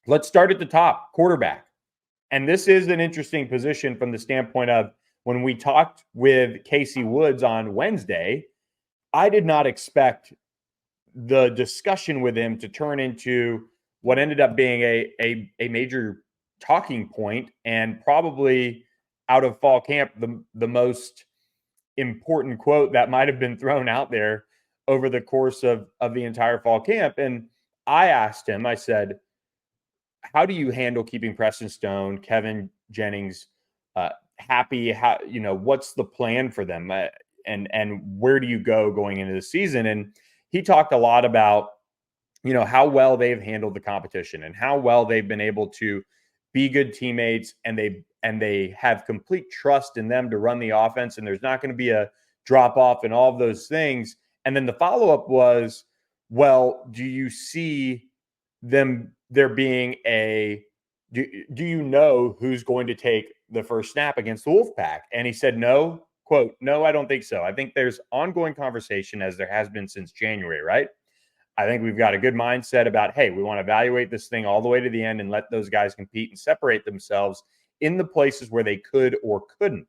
Let's start at the top, quarterback. And this is an interesting position from the standpoint of when we talked with Casey Woods on Wednesday, I did not expect the discussion with him to turn into what ended up being a major talking point and probably out of fall camp, the most important quote that might have been thrown out there over the course of the entire fall camp. And I asked him, I said, how do you handle keeping Preston Stone, Kevin Jennings happy? How, what's the plan for them? And where do you go going into the season? And he talked a lot about, how well they've handled the competition and how well they've been able to be good teammates, and they have complete trust in them to run the offense, and there's not going to be a drop off and all of those things. And then the follow-up was, well, do you see them there being do you know who's going to take the first snap against the Wolfpack? And he said, no, quote, no, I don't think so. I think there's ongoing conversation, as there has been since January, right? I think we've got a good mindset about, hey, we want to evaluate this thing all the way to the end and let those guys compete and separate themselves in the places where they could or couldn't.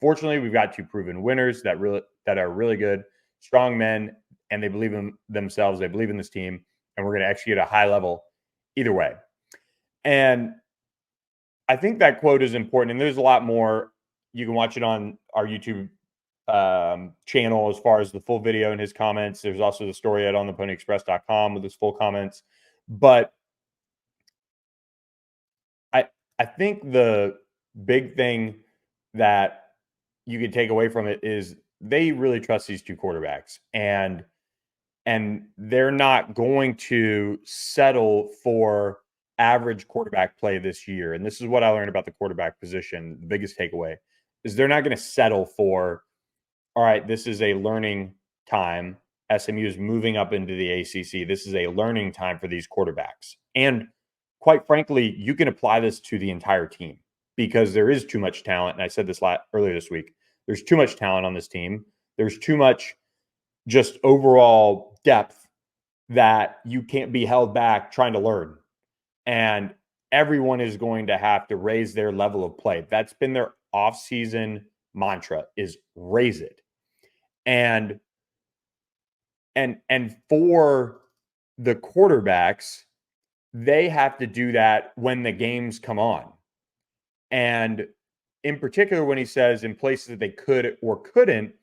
Fortunately, we've got two proven winners that are really good, strong men, and they believe in themselves. They believe in this team, and we're going to execute at a high level either way. And I think that quote is important. And there's a lot more. You can watch it on our YouTube channel as far as the full video and his comments. There's also the story at ontheponyexpress.com with his full comments. But I think the big thing that you could take away from it is they really trust these two quarterbacks, and they're not going to settle for average quarterback play this year. And this is what I learned about the quarterback position. The biggest takeaway is they're not going to settle for, all right, this is a learning time. SMU is moving up into the ACC. This is a learning time for these quarterbacks. And quite frankly, you can apply this to the entire team because there is too much talent. And I said this earlier this week. There's too much talent on this team. There's too much just overall depth that you can't be held back trying to learn. And everyone is going to have to raise their level of play. That's been their offseason mantra, is raise it. And for the quarterbacks, they have to do that when the games come on. And in particular, when he says in places that they could or couldn't,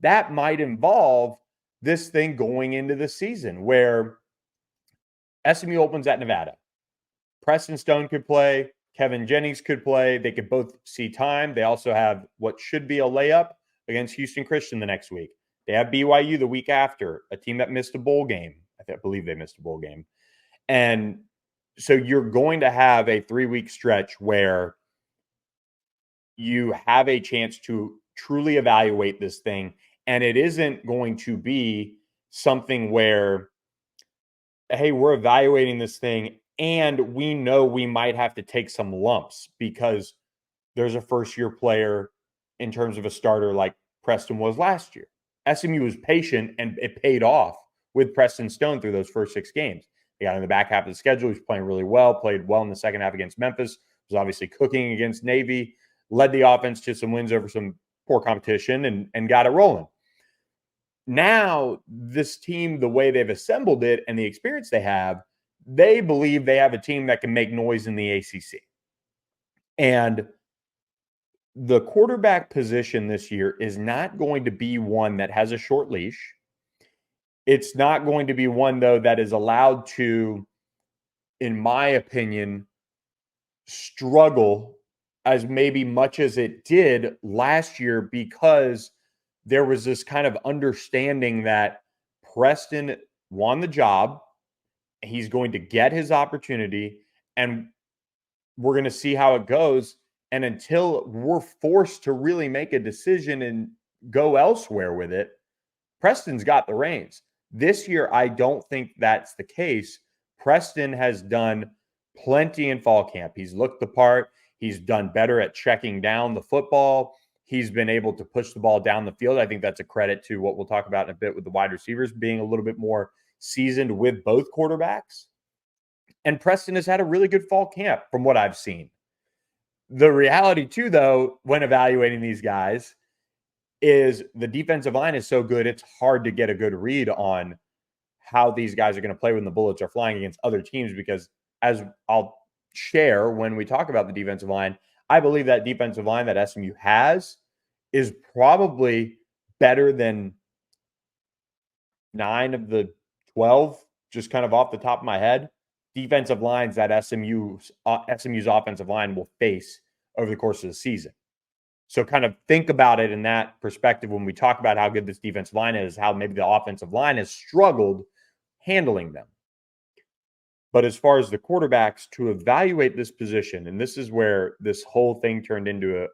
that might involve this thing going into the season where SMU opens at Nevada. Preston Stone could play. Kevin Jennings could play. They could both see time. They also have what should be a layup against Houston Christian the next week. They have BYU the week after, a team that missed a bowl game. I believe they missed a bowl game. And so you're going to have a 3-week stretch where you have a chance to truly evaluate this thing. And it isn't going to be something where, hey, we're evaluating this thing and we know we might have to take some lumps because there's a first-year player in terms of a starter like Preston was last year. SMU was patient, and it paid off with Preston Stone through those first 6 games. They got in the back half of the schedule. He was playing really well, played well in the second half against Memphis, was obviously cooking against Navy, led the offense to some wins over some poor competition, and got it rolling. Now, this team, the way they've assembled it and the experience they have, they believe they have a team that can make noise in the ACC. And the quarterback position this year is not going to be one that has a short leash. It's not going to be one, though, that is allowed to, in my opinion, struggle as maybe much as it did last year, because there was this kind of understanding that Preston won the job. He's going to get his opportunity, and we're going to see how it goes. And until we're forced to really make a decision and go elsewhere with it, Preston's got the reins. This year, I don't think that's the case. Preston has done plenty in fall camp. He's looked the part. He's done better at checking down the football. He's been able to push the ball down the field. I think that's a credit to what we'll talk about in a bit with the wide receivers being a little bit more seasoned with both quarterbacks. And Preston has had a really good fall camp from what I've seen. The reality, too, though, when evaluating these guys, is the defensive line is so good, it's hard to get a good read on how these guys are going to play when the bullets are flying against other teams, because as I'll share when we talk about the defensive line, I believe that defensive line that SMU has is probably better than 9 of the 12, just kind of off the top of my head, defensive lines that SMU's offensive line will face over the course of the season. So kind of think about it in that perspective when we talk about how good this defensive line is, how maybe the offensive line has struggled handling them. But as far as the quarterbacks, to evaluate this position, and this is where this whole thing turned into a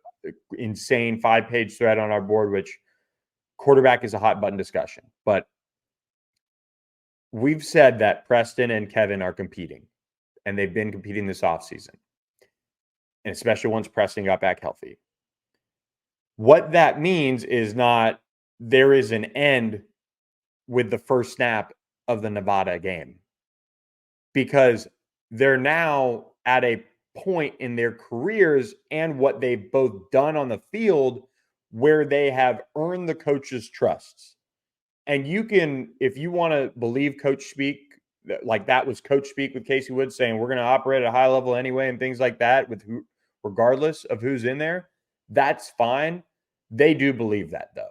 insane 5-page thread on our board, which quarterback is a hot button discussion. But we've said that Preston and Kevin are competing, and they've been competing this offseason, and especially once Preston got back healthy. What that means is not there is an end with the first snap of the Nevada game, because they're now at a point in their careers and what they've both done on the field where they have earned the coach's trusts. And you can, if you want to believe coach speak, like that was coach speak with Casey Woods saying we're going to operate at a high level anyway and things like that, with who, regardless of who's in there, that's fine. They do believe that, though.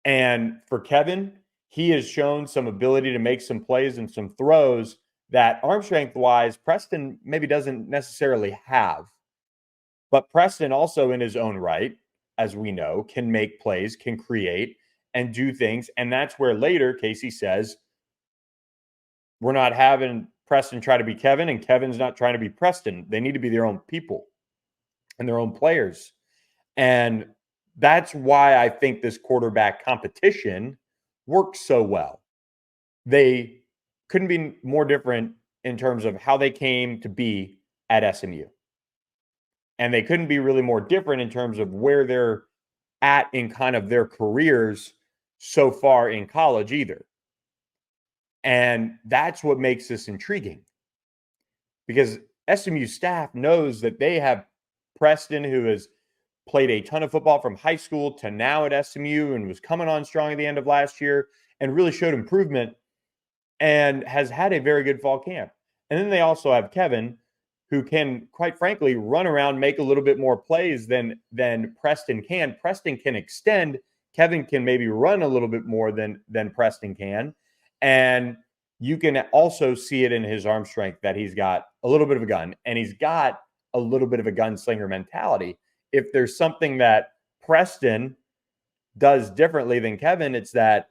And for Kevin, he has shown some ability to make some plays and some throws that arm strength wise, Preston maybe doesn't necessarily have. But Preston also in his own right, as we know, can make plays, can create and do things. And that's where later Casey says, we're not having Preston try to be Kevin, and Kevin's not trying to be Preston. They need to be their own people and their own players. And that's why I think this quarterback competition works so well. They couldn't be more different in terms of how they came to be at SMU. And they couldn't be really more different in terms of where they're at in kind of their careers so far in college either. And that's what makes this intriguing, because SMU staff knows that they have Preston, who has played a ton of football from high school to now at SMU and was coming on strong at the end of last year and really showed improvement and has had a very good fall camp. And then they also have Kevin, who can, quite frankly, run around, make a little bit more plays than Preston can. Preston can extend. Kevin can maybe run a little bit more than Preston can. And you can also see it in his arm strength that he's got a little bit of a gun, and he's got a little bit of a gunslinger mentality. If there's something that Preston does differently than Kevin, it's that,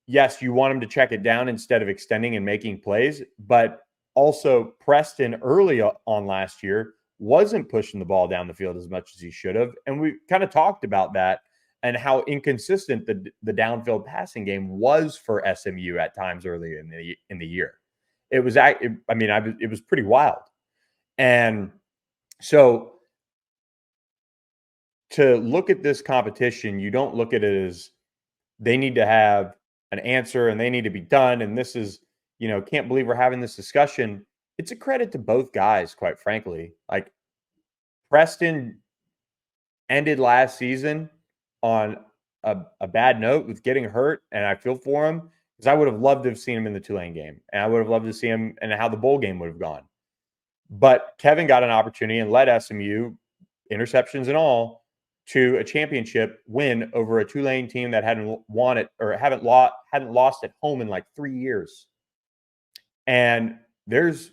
yes, you want him to check it down instead of extending and making plays. But also Preston early on last year wasn't pushing the ball down the field as much as he should have. And we kind of talked about that and how inconsistent the downfield passing game was for SMU at times early in the year. It was pretty wild. And so to look at this competition, you don't look at it as they need to have an answer and they need to be done. And this is, can't believe we're having this discussion. It's a credit to both guys, quite frankly. Like, Preston ended last season on a bad note with getting hurt, and I feel for him because I would have loved to have seen him in the Tulane game, and I would have loved to see him and how the bowl game would have gone. But Kevin got an opportunity and led SMU, interceptions and all, to a championship win over a Tulane team that hadn't won it or hadn't lost at home in like 3 years. And there's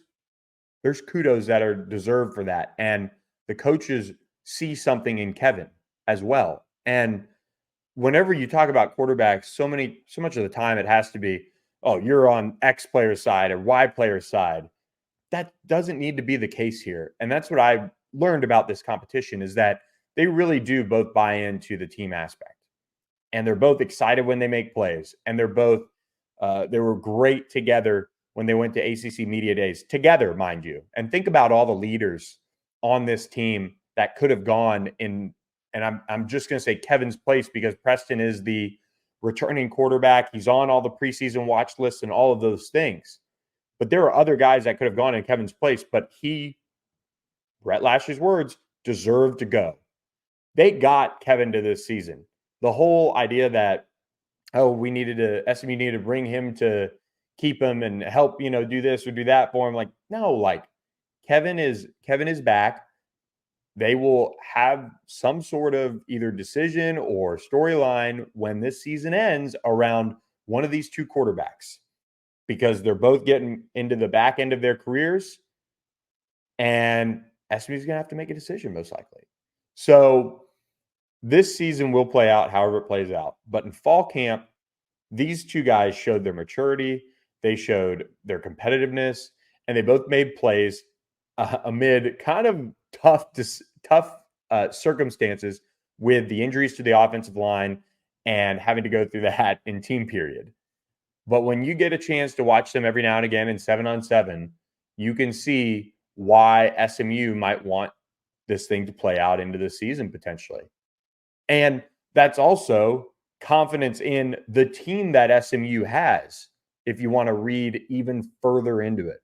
kudos that are deserved for that. And the coaches see something in Kevin as well. And whenever you talk about quarterbacks, so much of the time it has to be, oh, you're on X player's side or Y player's side. That doesn't need to be the case here. And that's what I learned about this competition, is that they really do both buy into the team aspect. And they're both excited when they make plays. And they're both, they were great together when they went to ACC Media Days together, mind you. And think about all the leaders on this team that could have gone in, and I'm just going to say Kevin's place, because Preston is the returning quarterback. He's on all the preseason watch lists and all of those things. But there are other guys that could have gone in Kevin's place, but he, Rhett Lashlee's words, deserved to go. They got Kevin to this season. The whole idea that, oh, SMU needed to bring him to keep him and help, do this or do that for him. Like, no, like Kevin is back. They will have some sort of either decision or storyline when this season ends around one of these two quarterbacks, because they're both getting into the back end of their careers, and SMU is going to have to make a decision most likely. So this season will play out however it plays out. But in fall camp, these two guys showed their maturity, they showed their competitiveness, and they both made plays amid kind of tough circumstances with the injuries to the offensive line and having to go through that in team period. But when you get a chance to watch them every now and again in 7-on-7, you can see why SMU might want this thing to play out into the season potentially. And that's also confidence in the team that SMU has, if you want to read even further into it.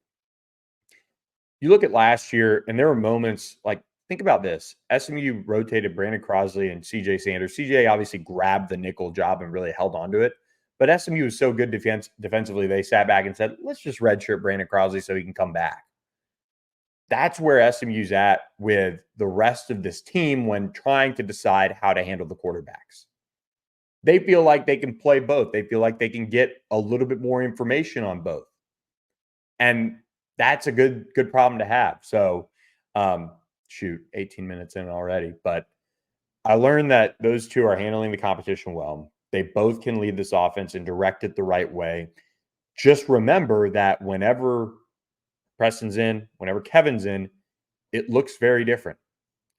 You look at last year, and there were moments like, think about this. SMU rotated Brandon Crosley and CJ Sanders. CJ obviously grabbed the nickel job and really held on to it. But SMU was so good defensively, they sat back and said, let's just redshirt Brandon Crosley so he can come back. That's where SMU's at with the rest of this team when trying to decide how to handle the quarterbacks. They feel like they can play both. They feel like they can get a little bit more information on both. And that's a good problem to have. So, 18 minutes in already. But I learned that those two are handling the competition well. They both can lead this offense and direct it the right way. Just remember that whenever Preston's in, whenever Kevin's in, it looks very different.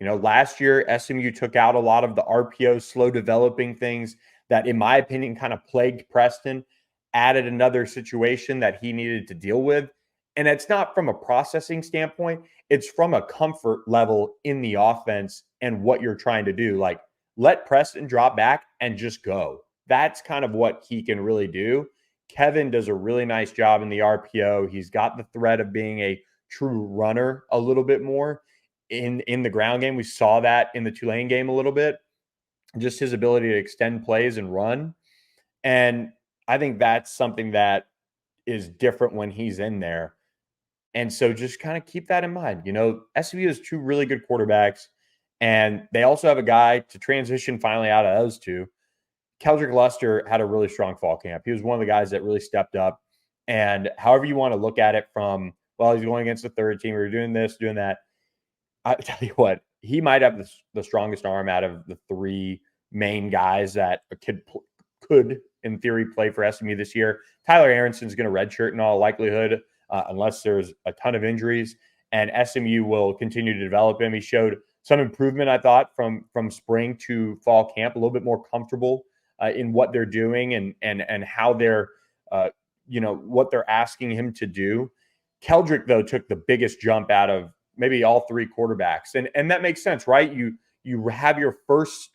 Last year, SMU took out a lot of the RPO, slow developing things that, in my opinion, kind of plagued Preston, added another situation that he needed to deal with. And it's not from a processing standpoint. It's from a comfort level in the offense and what you're trying to do. Like, let Preston drop back and just go. That's kind of what he can really do. Kevin does a really nice job in the RPO. He's got the threat of being a true runner a little bit more in the ground game. We saw that in the Tulane game a little bit, just his ability to extend plays and run. And I think that's something that is different when he's in there. And so just kind of keep that in mind. SMU has two really good quarterbacks, and they also have a guy to transition finally out of those two. Keldrick Luster had a really strong fall camp. He was one of the guys that really stepped up. And however you want to look at it from, well, he's going against the third team, we're doing this, doing that. I tell you what, he might have the strongest arm out of the three main guys that a kid could, in theory, play for SMU this year. Tyler Aaronson's going to redshirt in all likelihood, unless there's a ton of injuries, and SMU will continue to develop him. He showed some improvement, I thought, from spring to fall camp, a little bit more comfortable in what they're doing and how they're, what they're asking him to do. Keldrick, though, took the biggest jump out of maybe all three quarterbacks. And that makes sense, right? You have your first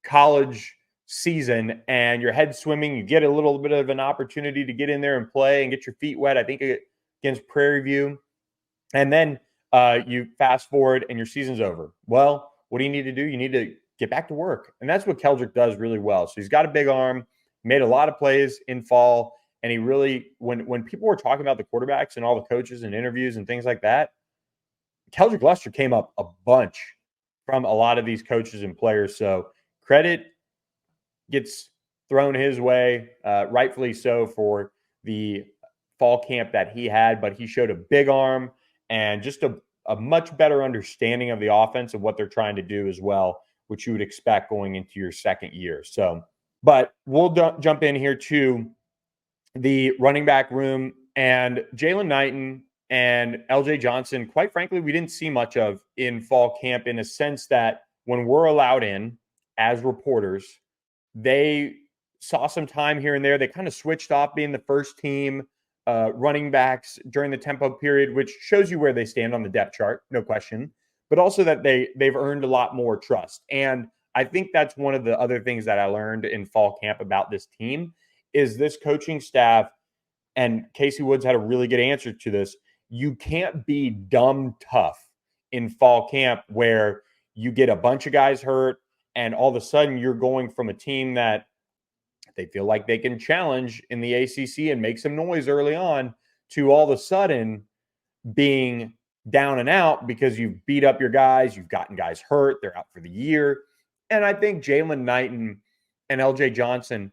college season and your head swimming. You get a little bit of an opportunity to get in there and play and get your feet wet, I think, against Prairie View. And then you fast forward and your season's over. Well, what do you need to do? You need to get back to work. And that's what Keldrick does really well. So he's got a big arm, made a lot of plays in fall. And he really, when people were talking about the quarterbacks and all the coaches and interviews and things like that, Keldrick Luster came up a bunch from a lot of these coaches and players. So credit gets thrown his way, rightfully so, for the fall camp that he had. But he showed a big arm and just a much better understanding of the offense and what they're trying to do as well, which you would expect going into your second year. So, but we'll jump in here to the running back room, and Jalen Knighton and LJ Johnson, quite frankly, we didn't see much of in fall camp, in a sense that when we're allowed in as reporters, they saw some time here and there. They kind of switched off being the first team running backs during the tempo period, which shows you where they stand on the depth chart, no question, but also that they've earned a lot more trust. And I think that's one of the other things that I learned in fall camp about this team is this coaching staff and Casey Woods had a really good answer to this. You can't be dumb tough in fall camp where you get a bunch of guys hurt and all of a sudden you're going from a team that they feel like they can challenge in the ACC and make some noise early on to all of a sudden being down and out because you've beat up your guys, you've gotten guys hurt, they're out for the year. And I think Jalen Knighton and LJ Johnson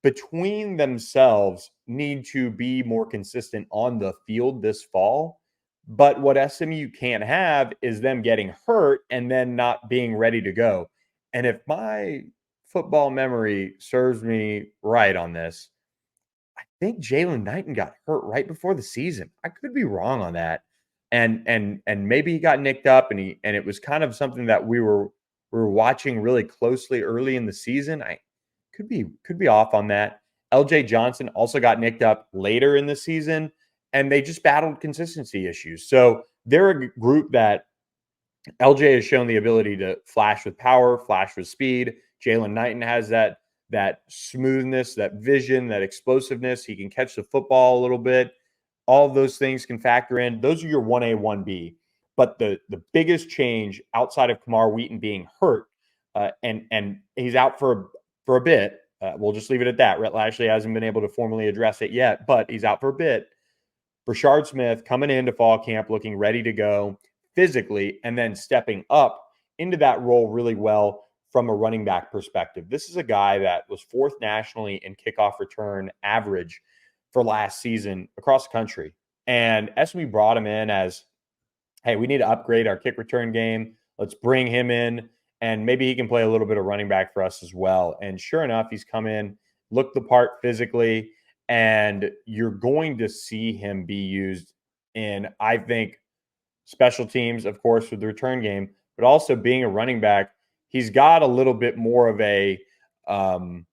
between themselves need to be more consistent on the field this fall. But what SMU can't have is them getting hurt and then not being ready to go. And if my football memory serves me right on this, I think Jalen Knighton got hurt right before the season. I could be wrong on that. And maybe he got nicked up and it was kind of something that we were watching really closely early in the season. I could be off on that. LJ Johnson also got nicked up later in the season, and they just battled consistency issues. So they're a group that LJ has shown the ability to flash with power, flash with speed. Jalen Knighton has that smoothness, that vision, that explosiveness. He can catch the football a little bit. All of those things can factor in. Those are your 1A, 1B. But the biggest change outside of Kamar Wheaton being hurt, and he's out for a bit. We'll just leave it at that. Rhett Lashlee hasn't been able to formally address it yet, but he's out for a bit. Brashard Smith coming into fall camp looking ready to go physically and then stepping up into that role really well from a running back perspective. This is a guy that was fourth nationally in kickoff return average for last season across the country. And SMU brought him in as, hey, we need to upgrade our kick return game. Let's bring him in, and maybe he can play a little bit of running back for us as well. And sure enough, he's come in, looked the part physically, and you're going to see him be used in, I think, special teams, of course, with the return game, but also being a running back. He's got a little bit more of an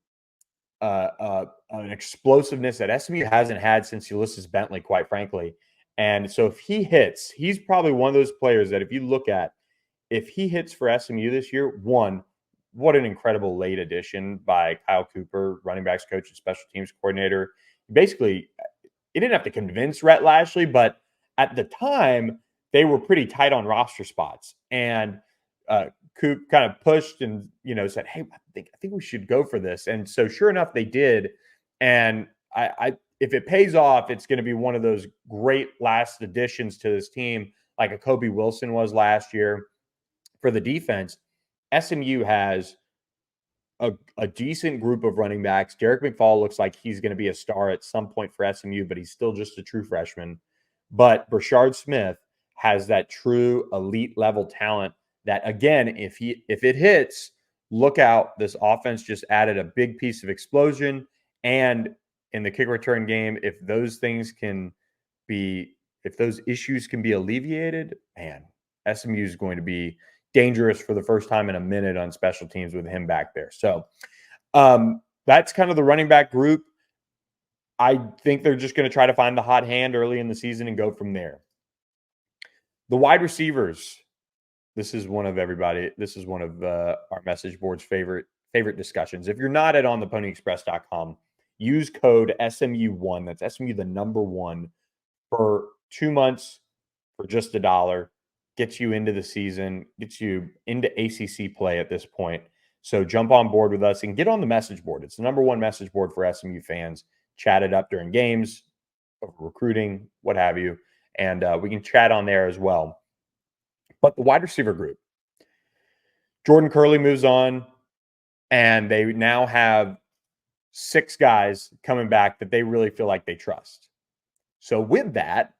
explosiveness that SMU hasn't had since Ulysses Bentley, quite frankly. And so if he hits, he's probably one of those players that if you look at, if he hits for SMU this year, one, what an incredible late addition by Kyle Cooper, running backs coach and special teams coordinator. Basically, he didn't have to convince Rhett Lashlee, but at the time, they were pretty tight on roster spots. And Coop kind of pushed and, said, hey, I think we should go for this. And so sure enough, they did. And I if it pays off, it's going to be one of those great last additions to this team, like a Kobe Wilson was last year. For the defense, SMU has a decent group of running backs. Derek McFall looks like he's going to be a star at some point for SMU, but he's still just a true freshman. But Brashard Smith has that true elite level talent that, again, if it hits, look out. This offense just added a big piece of explosion. And in the kick return game, if those issues can be alleviated, man, SMU is going to be dangerous for the first time in a minute on special teams with him back there. So that's kind of the running back group. I think they're just going to try to find the hot hand early in the season and go from there. The wide receivers. This is one of our message board's favorite discussions. If you're not at ontheponyexpress.com, use code SMU1. That's SMU the number 1 for 2 months for just $1. Gets you into the season, gets you into ACC play at this point. So jump on board with us and get on the message board. It's the number 1 message board for SMU fans. Chat it up during games, recruiting, what have you. And we can chat on there as well. But the wide receiver group, Jordan Curley moves on, and they now have 6 guys coming back that they really feel like they trust. So with that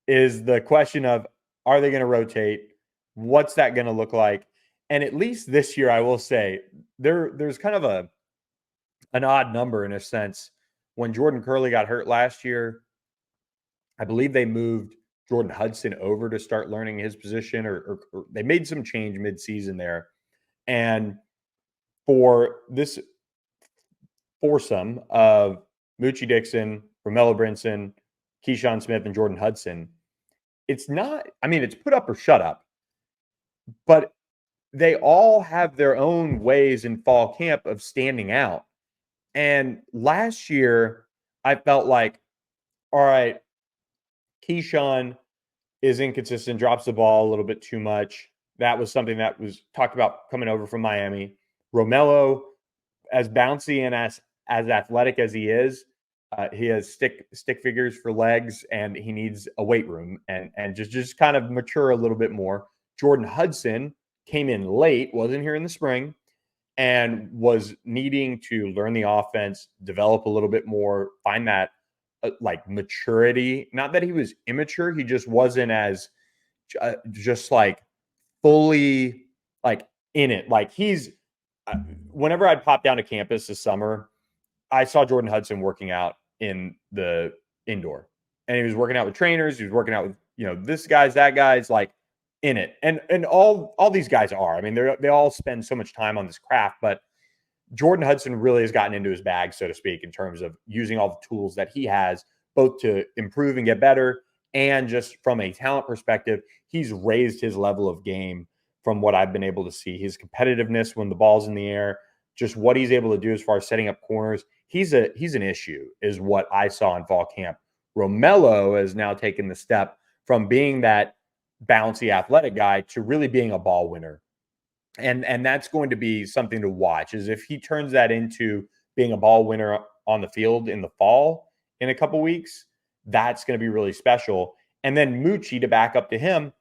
is the question of, are they going to rotate? What's that going to look like? And at least this year, I will say, there's kind of an odd number in a sense. When Jordan Curley got hurt last year, I believe they moved Jordan Hudson over to start learning his position, or they made some change midseason there. And for this foursome of Moochie Dixon, Romello Brinson, Keyshawn Smith, and Jordan Hudson, it's put up or shut up, but they all have their own ways in fall camp of standing out. And last year, I felt like all right, Keyshawn is inconsistent, drops the ball a little bit too much. That was something that was talked about coming over from Miami. Romello, as bouncy and as athletic as he has stick figures for legs, and he needs a weight room and just kind of mature a little bit more. Jordan Hudson came in late, wasn't here in the spring, and was needing to learn the offense, develop a little bit more, find that like maturity. Not that he was immature, he just wasn't as just like fully like in it. Like he's whenever I'd pop down to campus this summer, I saw Jordan Hudson working out in the indoor, and he was working out with trainers. He was working out with this guy's that guy's like in it, and all these guys are. I mean, they all spend so much time on this craft, but Jordan Hudson really has gotten into his bag, so to speak, in terms of using all the tools that he has, both to improve and get better, and just from a talent perspective, he's raised his level of game from what I've been able to see. His competitiveness when the ball's in the air, just what he's able to do as far as setting up corners. He's an issue, is what I saw in fall camp. Romello has now taken the step from being that bouncy athletic guy to really being a ball winner. And that's going to be something to watch, is if he turns that into being a ball winner on the field in the fall in a couple weeks, that's going to be really special. And then Moochie, to back up to him,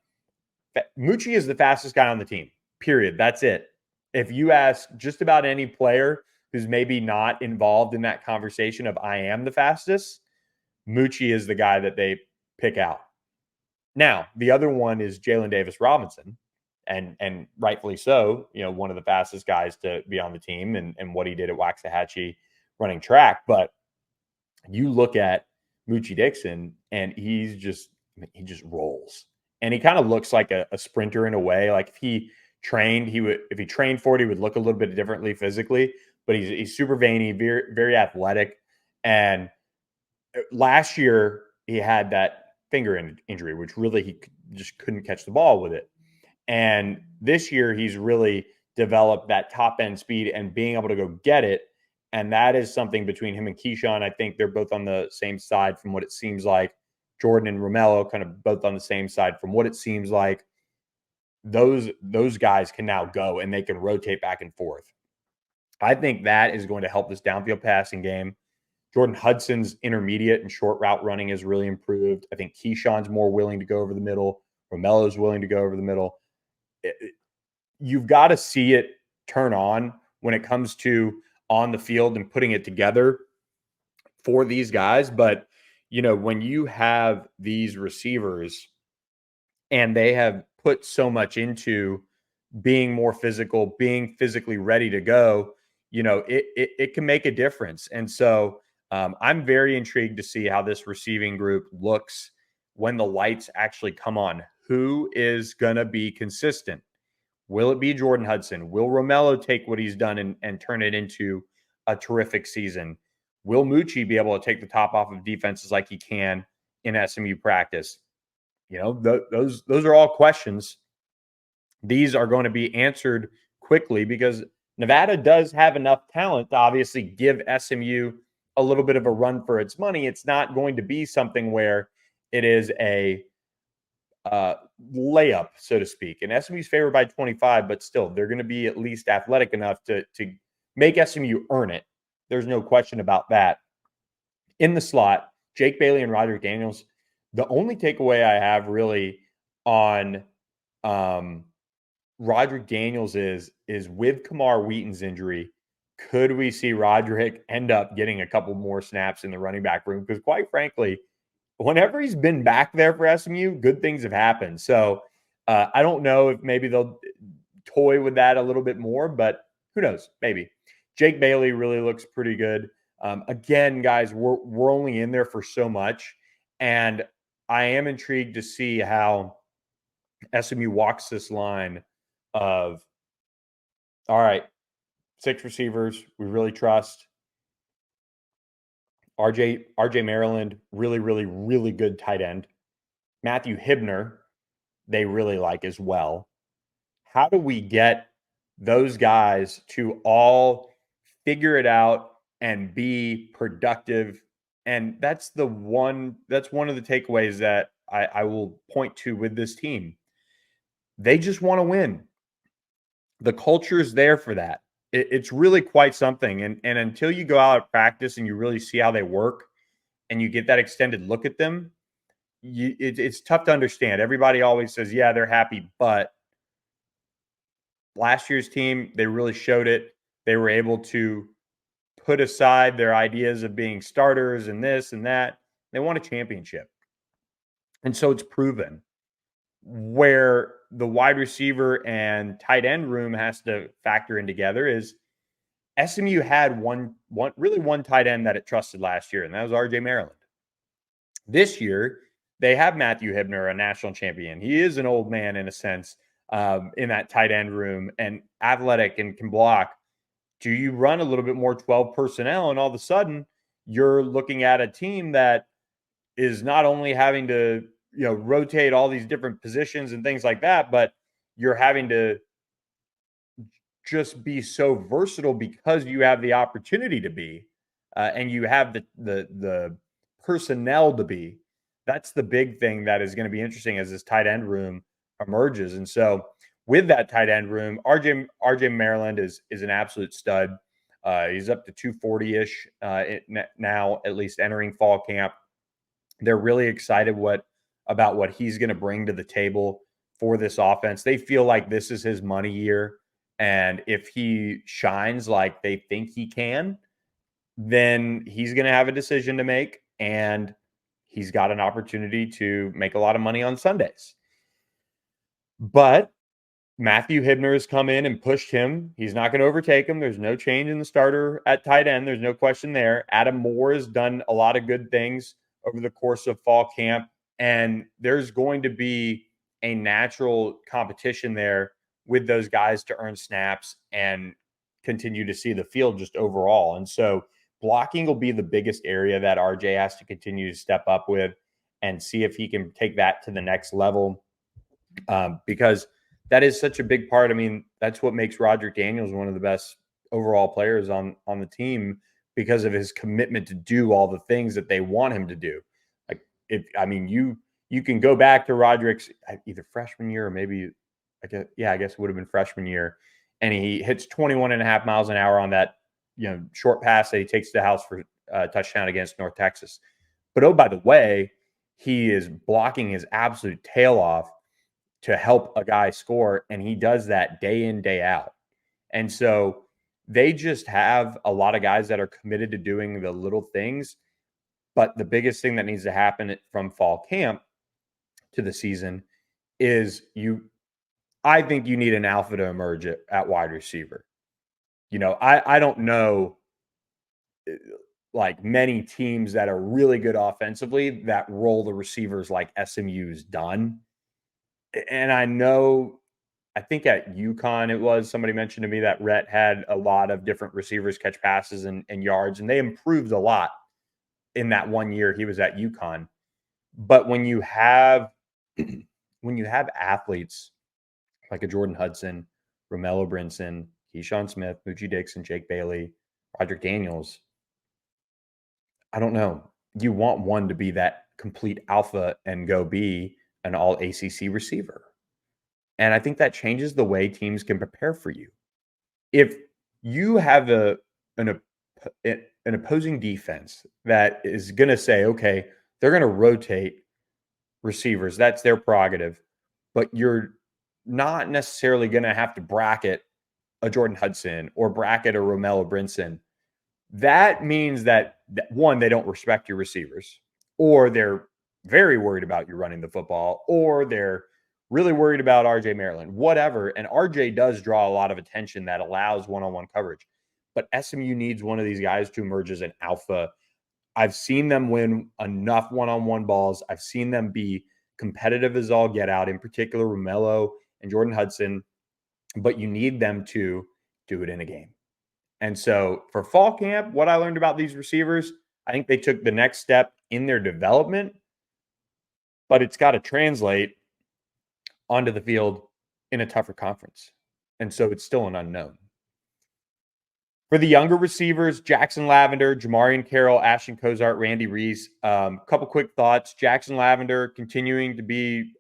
Moochie is the fastest guy on the team, period. That's it. If you ask just about any player who's maybe not involved in that conversation of I am the fastest, Moochie is the guy that they pick out. Now, the other one is Jalen Davis Robinson, and rightfully so, one of the fastest guys to be on the team, and what he did at Waxahachie running track. But you look at Moochie Dixon, and he just rolls. And he kind of looks like a sprinter in a way. Like if he trained for it, he would look a little bit differently physically, but he's super veiny, very, very athletic. And last year he had that finger injury, which really he just couldn't catch the ball with it. And this year he's really developed that top end speed and being able to go get it. And that is something between him and Keyshawn. I think they're both on the same side from what it seems like. Jordan and Romello kind of both on the same side from what it seems like. Those guys can now go and they can rotate back and forth. I think that is going to help this downfield passing game. Jordan Hudson's intermediate and short route running has really improved. I think Keyshawn's more willing to go over the middle. Romello's willing to go over the middle. You've got to see it turn on when it comes to on the field and putting it together for these guys. But, when you have these receivers and they have put so much into being more physical, being physically ready to go, it can make a difference. And so I'm very intrigued to see how this receiving group looks when the lights actually come on. Who is going to be consistent? Will it be Jordan Hudson? Will Romello take what he's done and turn it into a terrific season? Will Moochie be able to take the top off of defenses like he can in SMU practice? Those are all questions. These are going to be answered quickly because Nevada does have enough talent to obviously give SMU a little bit of a run for its money. It's not going to be something where it is a layup, so to speak. And SMU's favored by 25, but still, they're going to be at least athletic enough to make SMU earn it. There's no question about that. In the slot, Jake Bailey and Roderick Daniels. The only takeaway I have really on Roderick Daniels is with Kamar Wheaton's injury, could we see Roderick end up getting a couple more snaps in the running back room? Because quite frankly, whenever he's been back there for SMU, good things have happened. So I don't know if maybe they'll toy with that a little bit more, but who knows? Maybe. Jake Bailey really looks pretty good. Again, guys, we're only in there for so much, and I am intrigued to see how SMU walks this line of, all right, 6 receivers we really trust. RJ Maryland, really, really, really good tight end. Matthew Hibner, they really like as well. How do we get those guys to all figure it out and be productive And that's one of the takeaways that I will point to with this team. They just want to win. The culture is there for that. It's really quite something. And until you go out at practice and you really see how they work and you get that extended look at them, it's tough to understand. Everybody always says, yeah, they're happy, but last year's team, they really showed it. They were able to put aside their ideas of being starters and this and that. They won a championship. And so it's proven. Where the wide receiver and tight end room has to factor in together is SMU had one tight end that it trusted last year, and that was RJ Maryland. This year, they have Matthew Hibner, a national champion. He is an old man in a sense, in that tight end room, and athletic and can block. Do you run a little bit more 12 personnel, and all of a sudden you're looking at a team that is not only having to rotate all these different positions and things like that, but you're having to just be so versatile because you have the opportunity to be, and you have the personnel to be. That's the big thing that is going to be interesting as this tight end room emerges. And so, with that tight end room, RJ Maryland is an absolute stud. He's up to 240 ish now, at least entering fall camp. They're really excited about what he's going to bring to the table for this offense. They feel like this is his money year. And if he shines like they think he can, then he's going to have a decision to make. And he's got an opportunity to make a lot of money on Sundays. But Matthew Hibner has come in and pushed him. He's not going to overtake him. There's no change in the starter at tight end. There's no question there. Adam Moore has done a lot of good things over the course of fall camp. And there's going to be a natural competition there with those guys to earn snaps and continue to see the field just overall. And so blocking will be the biggest area that RJ has to continue to step up with and see if he can take that to the next level, because that is such a big part. I mean, that's what makes Roderick Daniels one of the best overall players on the team, because of his commitment to do all the things that they want him to do. Like, you can go back to Roderick's either freshman year or maybe, I guess it would have been freshman year, and he hits 21.5 miles an hour on that short pass that he takes to the house for a touchdown against North Texas. But oh, by the way, he is blocking his absolute tail off to help a guy score, and he does that day in, day out. And so they just have a lot of guys that are committed to doing the little things. But the biggest thing that needs to happen from fall camp to the season is I think you need an alpha to emerge at wide receiver. I don't know like many teams that are really good offensively that roll the receivers like SMU's done. And I think at UConn, it was somebody mentioned to me that Rhett had a lot of different receivers catch passes and yards, and they improved a lot in that 1 year he was at UConn. But when you have athletes like a Jordan Hudson, Romello Brinson, Keyshawn Smith, Moochie Dixon, Jake Bailey, Roderick Daniels, I don't know. You want one to be that complete alpha and go be an all ACC receiver. And I think that changes the way teams can prepare for you. If you have an opposing defense that is going to say, okay, they're going to rotate receivers, that's their prerogative, but you're not necessarily going to have to bracket a Jordan Hudson or bracket a Romello Brinson. That means that one, they don't respect your receivers, or they're very worried about you running the football, or they're really worried about RJ Maryland, whatever. And RJ does draw a lot of attention that allows one-on-one coverage. But SMU needs one of these guys to emerge as an alpha. I've seen them win enough one-on-one balls. I've seen them be competitive as all get out, in particular Romello and Jordan Hudson. But you need them to do it in a game. And so for fall camp, what I learned about these receivers, I think they took the next step in their development, but it's got to translate onto the field in a tougher conference. And so it's still an unknown. For the younger receivers, Jackson Lavender, Jamarian Carroll, Ashton Cozart, Randy Reese. Couple quick thoughts. Jackson Lavender continuing to be,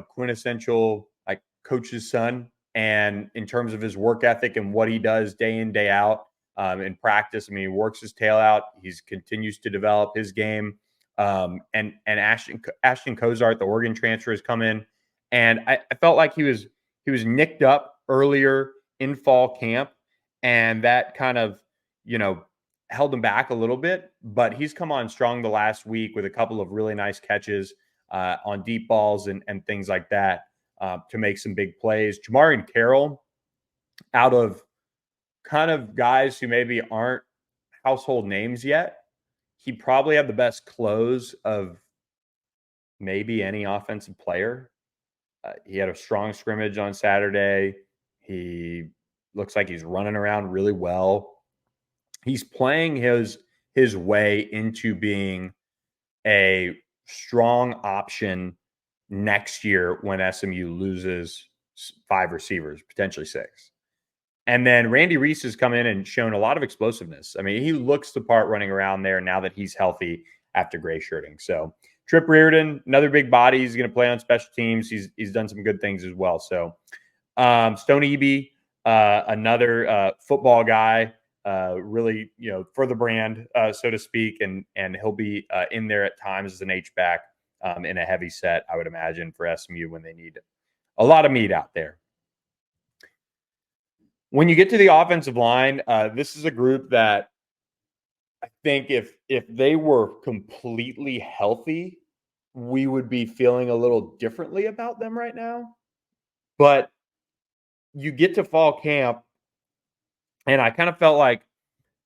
quintessential like coach's son, and in terms of his work ethic and what he does day in, day out in practice. I mean, he works his tail out. He continues to develop his game. And Ashton Cozart, the Oregon transfer, has come in, and I felt like he was nicked up earlier in fall camp, and that kind of, held him back a little bit, but he's come on strong the last week with a couple of really nice catches on deep balls and things like that to make some big plays. Jamarian Carroll, out of kind of guys who maybe aren't household names yet, he probably had the best close of maybe any offensive player. He had a strong scrimmage on Saturday. He looks like he's running around really well. He's playing his way into being a strong option next year when SMU loses 5 receivers, potentially 6. And then Randy Reese has come in and shown a lot of explosiveness. I mean, he looks the part running around there now that he's healthy after gray shirting. So Trip Reardon, another big body. He's going to play on special teams. He's done some good things as well. So Stone Eby, another football guy, really, for the brand, so to speak. And he'll be in there at times as an H-back in a heavy set, I would imagine, for SMU when they need a lot of meat out there. When you get to the offensive line, this is a group that I think if they were completely healthy, we would be feeling a little differently about them right now. But you get to fall camp, and I kind of felt like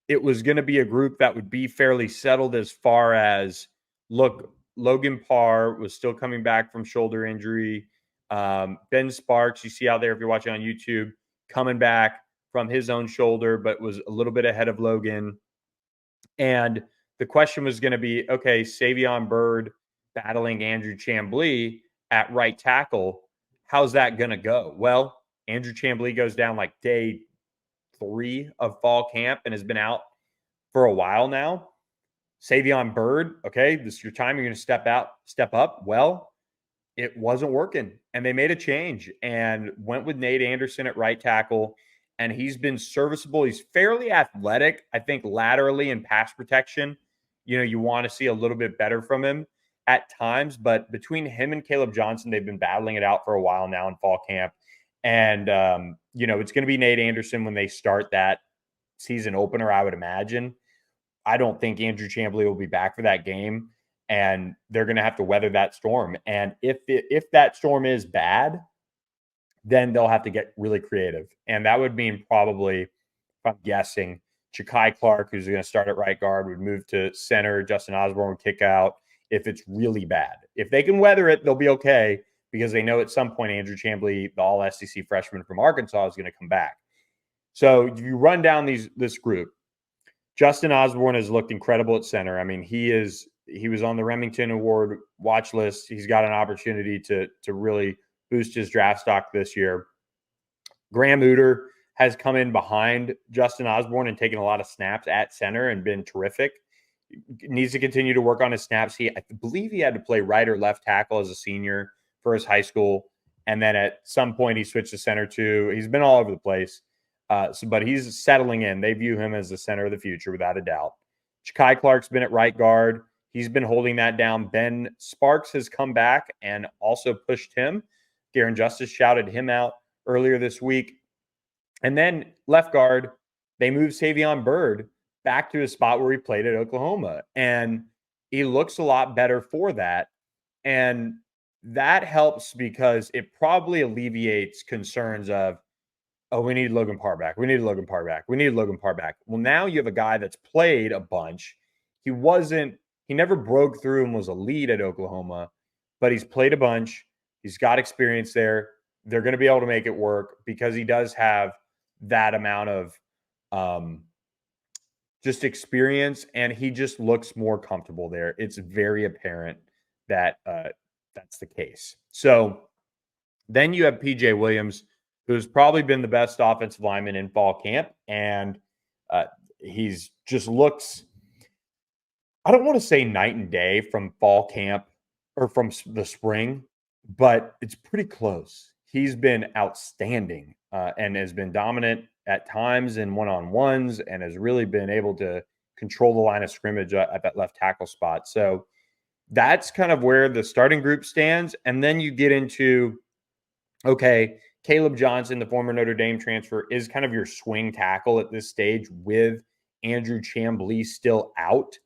it was going to be a group that would be fairly settled as far as, look, Logan Parr was still coming back from shoulder injury. Ben Sparks, you see out there if you're watching on YouTube, coming back from his own shoulder, but was a little bit ahead of Logan. And the question was going to be, okay, Savion Byrd battling Andrew Chamblee at right tackle. How's that going to go? Well, Andrew Chamblee goes down like day 3 of fall camp and has been out for a while now. Savion Byrd, okay, this is your time. You're going to step up. Well, it wasn't working, and they made a change and went with Nate Anderson at right tackle, and he's been serviceable. He's fairly athletic. I think laterally in pass protection, you want to see a little bit better from him at times, but between him and Caleb Johnson, they've been battling it out for a while now in fall camp. And, it's going to be Nate Anderson when they start that season opener, I would imagine. I don't think Andrew Chamblee will be back for that game, and they're going to have to weather that storm. And if that storm is bad, then they'll have to get really creative. And that would mean probably, if I'm guessing, Ja'Kai Clark, who's going to start at right guard, would move to center. Justin Osborne would kick out if it's really bad. If they can weather it, they'll be okay, because they know at some point Andrew Chamblee, the all-SEC freshman from Arkansas, is going to come back. So if you run down this group, Justin Osborne has looked incredible at center. I mean, he was on the Remington Award watch list. He's got an opportunity to really boost his draft stock this year. Graham Uter has come in behind Justin Osborne and taken a lot of snaps at center and been terrific. Needs to continue to work on his snaps. I believe he had to play right or left tackle as a senior for his high school, and then at some point he switched to center too. He's been all over the place. But he's settling in. They view him as the center of the future, without a doubt. Ja'Kai Clark's been at right guard. He's been holding that down. Ben Sparks has come back and also pushed him. Garen Justice shouted him out earlier this week. And then left guard, they moved Savion Byrd back to his spot where he played at Oklahoma. And he looks a lot better for that. And that helps because it probably alleviates concerns of, oh, we need Logan Parr back. We need Logan Parr back. We need Logan Parr back. Well, now you have a guy that's played a bunch. He never broke through and was a lead at Oklahoma, but he's played a bunch. He's got experience there. They're going to be able to make it work because he does have that amount of just experience, and he just looks more comfortable there. It's very apparent that that's the case. So then you have PJ Williams, who's probably been the best offensive lineman in fall camp. And he's just looks, I don't want to say night and day from fall camp or from the spring, but it's pretty close. He's been outstanding and has been dominant at times in one-on-ones and has really been able to control the line of scrimmage at that left tackle spot. So that's kind of where the starting group stands. And then you get into, okay, Caleb Johnson, the former Notre Dame transfer, is kind of your swing tackle at this stage with Andrew Chamblee still out.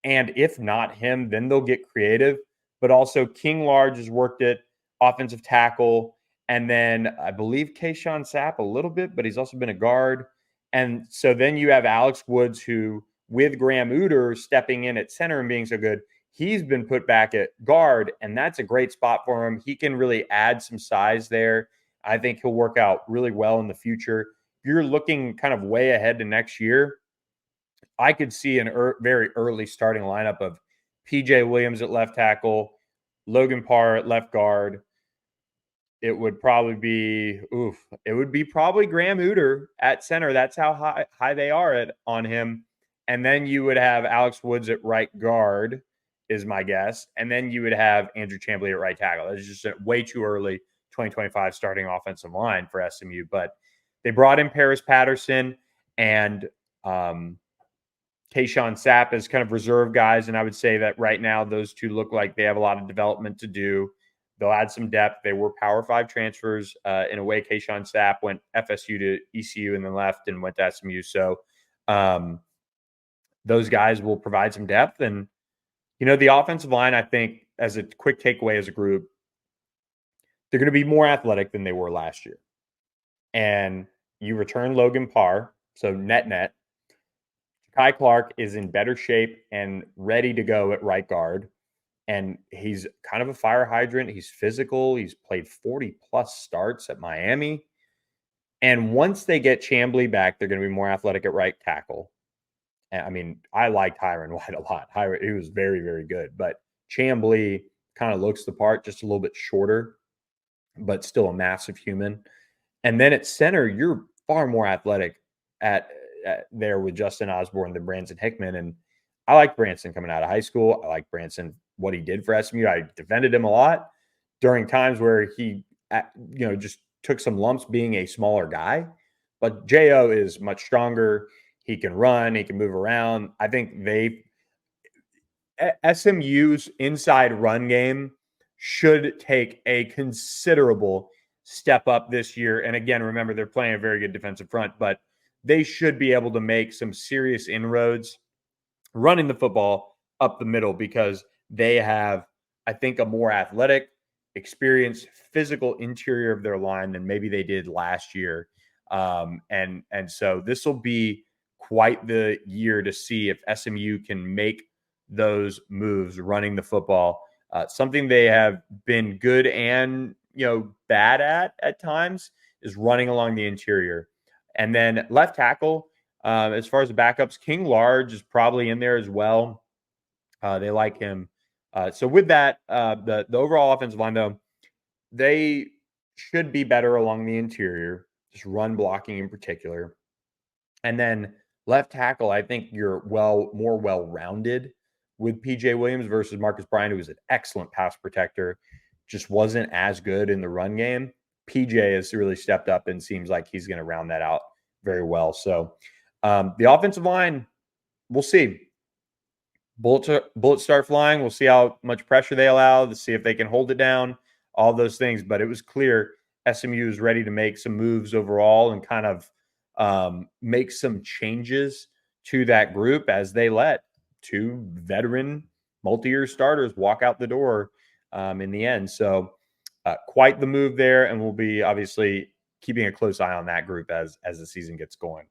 And if not him, then they'll get creative. But also King Large has worked it, offensive tackle. And then I believe Kayshawn Sapp a little bit, but he's also been a guard. And so then you have Alex Woods, who with Graham Uter stepping in at center and being so good, he's been put back at guard. And that's a great spot for him. He can really add some size there. I think he'll work out really well in the future. If you're looking kind of way ahead to next year, I could see a very early starting lineup of PJ Williams at left tackle, Logan Parr at left guard. It would probably be probably Graham Uter at center. That's how high they are on him. And then you would have Alex Woods at right guard, is my guess. And then you would have Andrew Chamblee at right tackle. That's just a way too early 2025 starting offensive line for SMU. But they brought in Paris Patterson and Kayshawn Sapp as kind of reserve guys. And I would say that right now, those two look like they have a lot of development to do. They'll add some depth. They were Power 5 transfers. In a way, Kayshawn Sapp went FSU to ECU and then left and went to SMU. So those guys will provide some depth. And, the offensive line, I think, as a quick takeaway as a group, they're going to be more athletic than they were last year. And you return Logan Parr, so net. Kai Clark is in better shape and ready to go at right guard. And he's kind of a fire hydrant. He's physical. He's played 40-plus starts at Miami. And once they get Chamblee back, they're going to be more athletic at right tackle. I mean, I liked Hiron White a lot. He was very, very good. But Chamblee kind of looks the part, just a little bit shorter, but still a massive human. And then at center, you're far more athletic at there with Justin Osborne than Branson Hickman. And I like Branson coming out of high school. I like Branson, what he did for SMU. I defended him a lot during times where he, just took some lumps being a smaller guy. But J.O. is much stronger. He can run. He can move around. I think SMU's inside run game should take a considerable step up this year. And again, remember, they're playing a very good defensive front, but they should be able to make some serious inroads running the football up the middle because they have, I think, a more athletic, experienced, physical interior of their line than maybe they did last year. And so this will be quite the year to see if SMU can make those moves running the football. Something they have been good and, bad at times is running along the interior. And then left tackle, as far as the backups, King Large is probably in there as well. They like him. So with that, the overall offensive line, though, they should be better along the interior, just run blocking in particular. And then left tackle, I think you're more well-rounded with PJ Williams versus Marcus Bryant, who was an excellent pass protector, just wasn't as good in the run game. PJ has really stepped up and seems like he's going to round that out very well. So the offensive line, we'll see. Bullets start flying. We'll see how much pressure they allow to see if they can hold it down, all those things. But it was clear SMU is ready to make some moves overall and kind of make some changes to that group as they let two veteran multi-year starters walk out the door in the end. So quite the move there. And we'll be obviously keeping a close eye on that group as the season gets going.